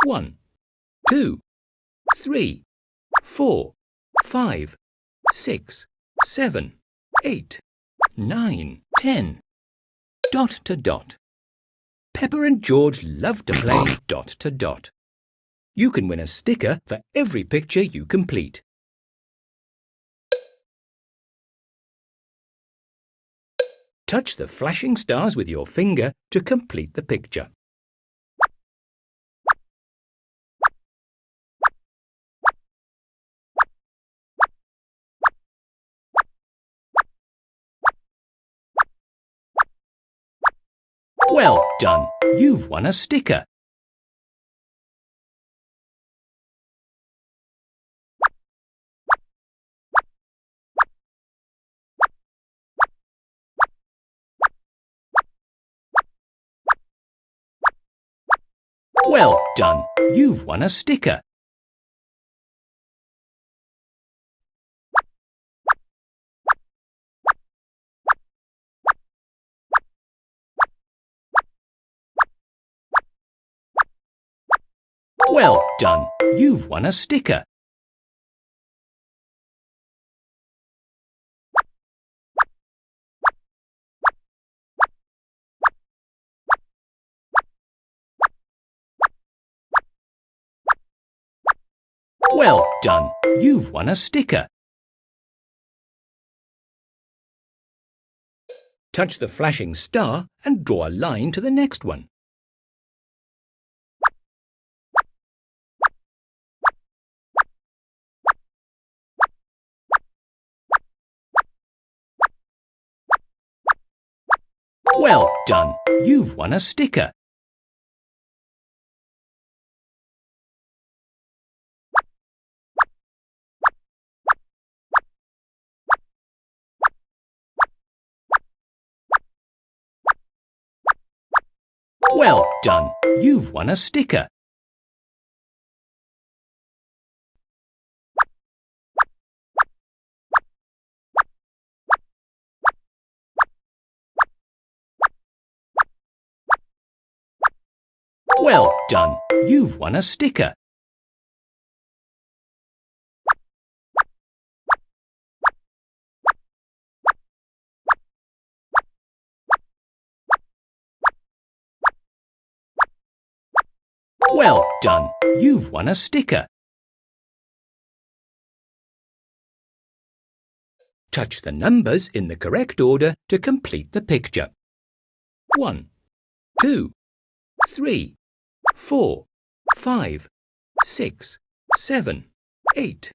1, 2, 3, 4, 5, 6, 7, 8, 9, 10. Dot to dot. Peppa and George love to play dot to dot. You can win a sticker for every picture you complete. Touch the flashing stars with your finger to complete the picture. Well done! You've won a sticker. Well done! You've won a sticker. Well done! You've won a sticker. Well done! You've won a sticker. Touch the flashing star and draw a line to the next one. Well done! You've won a sticker. Well done! You've won a sticker. Well done! You've won a sticker. Well done! You've won a sticker. Touch the numbers in the correct order to complete the picture. 1, 2, 3, 4, 5, 6, 7, 8,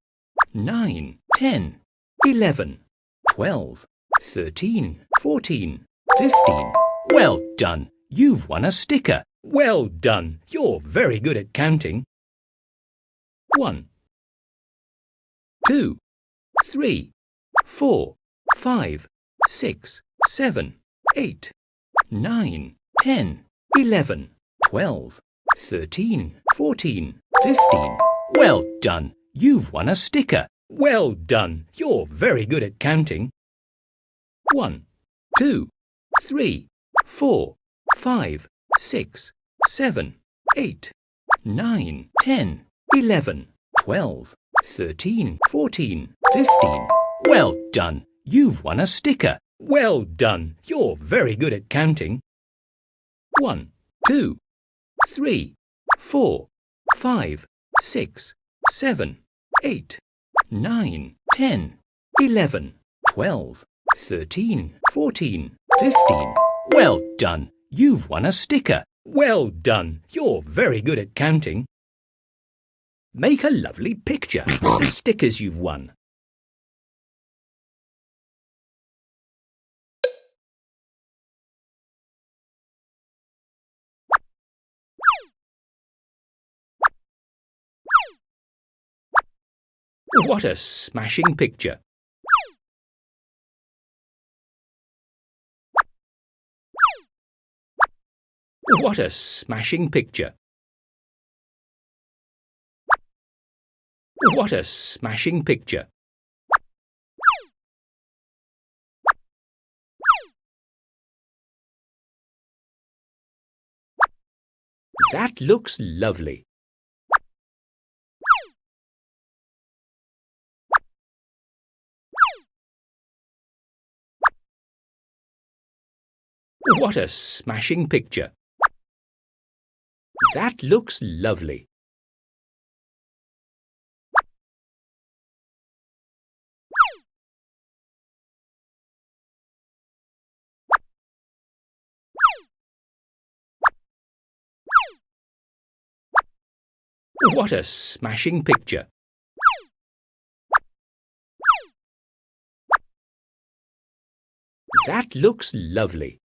9, 10, 11, 12, 13, 14, 15. Well done! You've won a sticker. Well done! You're very good at counting. 1, 2, 3, 4, 5, 6, 7, 8, 9, 10, 11, 12, 13, 14, 15. Well done! You've won a sticker. Well done! You're very good at counting. 1, 2, 3, 4, 5, 6, 7, 8, 9, 10, 11, 12, 13, 14, 15. Well done! You've won a sticker. Well done! You're very good at counting. 1, 2, 3, 4, 5, 6, 7, 8, 9, 10, 11, 12, 13, 14, 15. Well done! You've won a sticker. Well done! You're very good at counting. Make a lovely picture with the stickers you've won. What a smashing picture! What a smashing picture! What a smashing picture! That looks lovely. What a smashing picture! That looks lovely. What a smashing picture! That looks lovely.